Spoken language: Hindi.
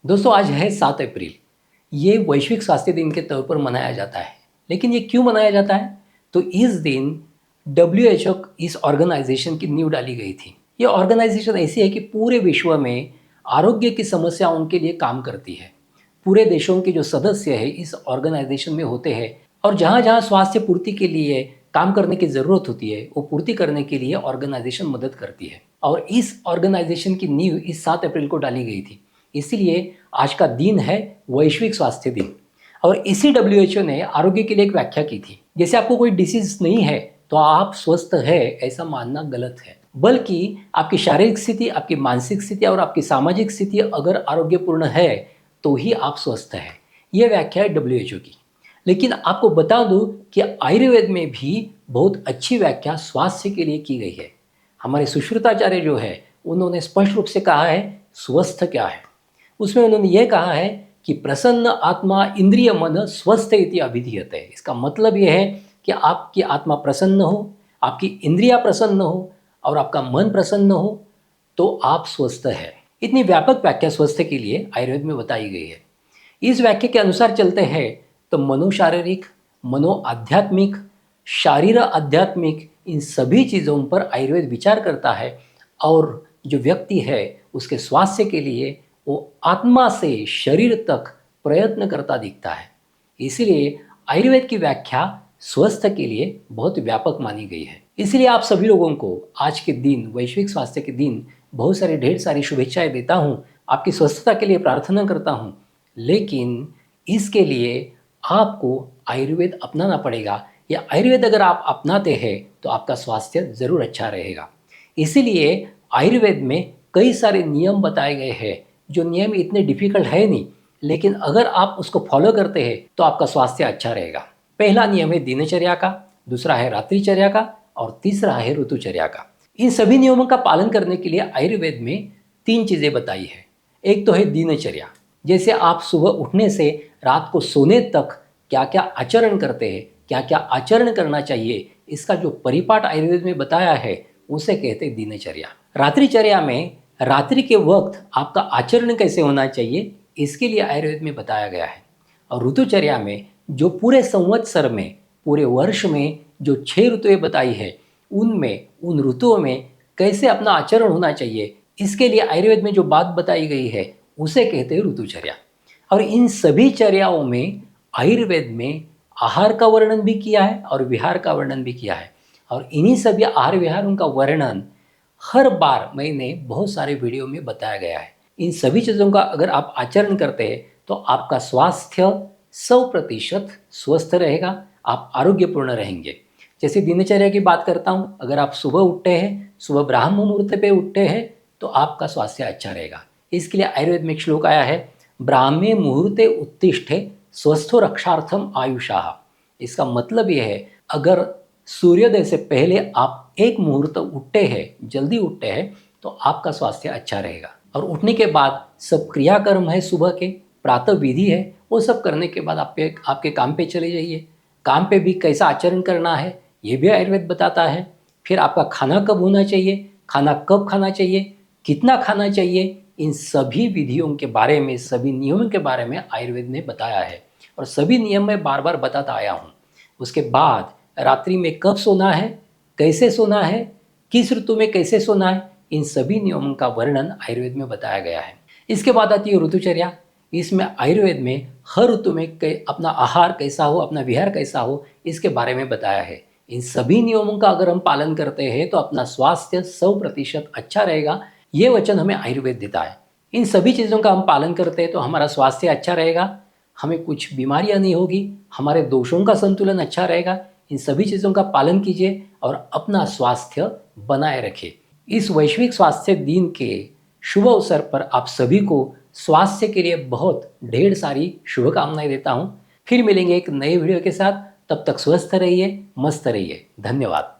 दोस्तों आज है 7 अप्रैल। ये वैश्विक स्वास्थ्य दिन के तौर पर मनाया जाता है। लेकिन ये क्यों मनाया जाता है? तो इस दिन WHO इस ऑर्गेनाइजेशन की नींव डाली गई थी। ये ऑर्गेनाइजेशन ऐसी है कि पूरे विश्व में आरोग्य की समस्याओं के लिए काम करती है। पूरे देशों के जो सदस्य हैं इस ऑर्गेनाइजेशन में होते हैं और जहाँ जहाँ स्वास्थ्य पूर्ति के लिए काम करने की ज़रूरत होती है वो पूर्ति करने के लिए ऑर्गेनाइजेशन मदद करती है। और इस ऑर्गेनाइजेशन की नींव इस 7 अप्रैल को डाली गई थी। इसीलिए आज का दिन है वैश्विक स्वास्थ्य दिन। और इसी WHO ने आरोग्य के लिए एक व्याख्या की थी। जैसे आपको कोई डिसीज नहीं है तो आप स्वस्थ है ऐसा मानना गलत है, बल्कि आपकी शारीरिक स्थिति, आपकी मानसिक स्थिति और आपकी सामाजिक स्थिति अगर आरोग्यपूर्ण है तो ही आप स्वस्थ हैं। ये व्याख्या है WHO की। लेकिन आपको बता दूं कि आयुर्वेद में भी बहुत अच्छी व्याख्या स्वास्थ्य के लिए की गई है। हमारे सुश्रुताचार्य जो है उन्होंने स्पष्ट रूप से कहा है स्वस्थ क्या है। उसमें उन्होंने ये कहा है कि प्रसन्न आत्मा इंद्रिय मन स्वस्थ इति अभिधीयते। इसका मतलब ये है कि आपकी आत्मा प्रसन्न हो, आपकी इंद्रियां प्रसन्न हो और आपका मन प्रसन्न हो तो आप स्वस्थ है। इतनी व्यापक व्याख्या स्वस्थ के लिए आयुर्वेद में बताई गई है। इस व्याख्या के अनुसार चलते हैं तो मनोशारीरिक, मनोआध्यात्मिक, शारीर आध्यात्मिक इन सभी चीज़ों पर आयुर्वेद विचार करता है और जो व्यक्ति है उसके स्वास्थ्य के लिए वो आत्मा से शरीर तक प्रयत्न करता दिखता है। इसलिए आयुर्वेद की व्याख्या स्वस्थ के लिए बहुत व्यापक मानी गई है। इसलिए आप सभी लोगों को आज के दिन, वैश्विक स्वास्थ्य के दिन, बहुत सारी ढेर सारी शुभेच्छाएं देता हूँ। आपकी स्वस्थता के लिए प्रार्थना करता हूँ। लेकिन इसके लिए आपको आयुर्वेद अपनाना पड़ेगा, या आयुर्वेद अगर आप अपनाते हैं तो आपका स्वास्थ्य ज़रूर अच्छा रहेगा। इसीलिए आयुर्वेद में कई सारे नियम बताए गए हैं। जो नियम इतने डिफ़िकल्ट है नहीं, लेकिन अगर आप उसको फॉलो करते हैं तो आपका स्वास्थ्य अच्छा रहेगा। पहला नियम है दिनचर्या का, दूसरा है रात्रिचर्या का और तीसरा है ऋतुचर्या का। इन सभी नियमों का पालन करने के लिए आयुर्वेद में 3 चीज़ें बताई है। एक तो है दिनचर्या, जैसे आप सुबह उठने से रात को सोने तक क्या क्या आचरण करते हैं, क्या क्या आचरण करना चाहिए, इसका जो परिपाठ आयुर्वेद में बताया है उसे कहते हैं दिनचर्या। रात्रिचर्या में रात्रि के वक्त आपका आचरण कैसे होना चाहिए इसके लिए आयुर्वेद में बताया गया है। और ऋतुचर्या में जो पूरे संवत्सर में, पूरे वर्ष में जो 6 ऋतुएं बताई है उनमें, उन ऋतुओं में कैसे अपना आचरण होना चाहिए इसके लिए आयुर्वेद में जो बात बताई गई है उसे कहते हैं ऋतुचर्या। और इन सभी चर्याओं में आयुर्वेद में आहार का वर्णन भी किया है और विहार का वर्णन भी किया है। और इन्हीं सभी आहार विहारों का वर्णन हर बार मैंने बहुत सारे वीडियो में बताया गया है। इन सभी चीज़ों का अगर आप आचरण करते हैं तो आपका स्वास्थ्य 100% स्वस्थ रहेगा, आप आरोग्यपूर्ण रहेंगे। जैसे दिनचर्या की बात करता हूँ, अगर आप सुबह उठते हैं, सुबह ब्राह्म मुहूर्त पे उठते हैं तो आपका स्वास्थ्य अच्छा रहेगा। इसके लिए आयुर्वेद में एक श्लोक आया है, ब्राह्मे मुहूर्ते उत्तिष्ठे स्वस्थो रक्षार्थम आयुषाः। इसका मतलब ये है अगर सूर्योदय से पहले आप एक मुहूर्त उठते हैं, जल्दी उठते हैं तो आपका स्वास्थ्य अच्छा रहेगा। और उठने के बाद सब क्रियाकर्म है, सुबह के प्रातः विधि है, वो सब करने के बाद आपके काम पे चले जाइए। काम पे भी कैसा आचरण करना है ये भी आयुर्वेद बताता है। फिर आपका खाना कब होना चाहिए, खाना कब खाना चाहिए, कितना खाना चाहिए, इन सभी विधियों के बारे में, सभी नियमों के बारे में आयुर्वेद ने बताया है। और सभी नियम मैं बार बार बताता आया हूँ। उसके बाद रात्रि में कब सोना है, कैसे सोना है, किस ऋतु में कैसे सोना है, इन सभी नियमों का वर्णन आयुर्वेद में बताया गया है। इसके बाद आती है ऋतुचर्या। इसमें आयुर्वेद में हर ऋतु में अपना आहार कैसा हो, अपना विहार कैसा हो, इसके बारे में बताया है। इन सभी नियमों का अगर हम पालन करते हैं तो अपना स्वास्थ्य 100% अच्छा रहेगा। ये वचन हमें आयुर्वेद देता है। इन सभी चीज़ों का हम पालन करते हैं तो हमारा स्वास्थ्य अच्छा रहेगा, हमें कुछ बीमारियां नहीं होगी, हमारे दोषों का संतुलन अच्छा रहेगा। इन सभी चीज़ों का पालन कीजिए और अपना स्वास्थ्य बनाए रखिए। इस वैश्विक स्वास्थ्य दिन के शुभ अवसर पर आप सभी को स्वास्थ्य के लिए बहुत ढेर सारी शुभकामनाएं देता हूँ। फिर मिलेंगे एक नए वीडियो के साथ। तब तक स्वस्थ रहिए, मस्त रहिए। धन्यवाद।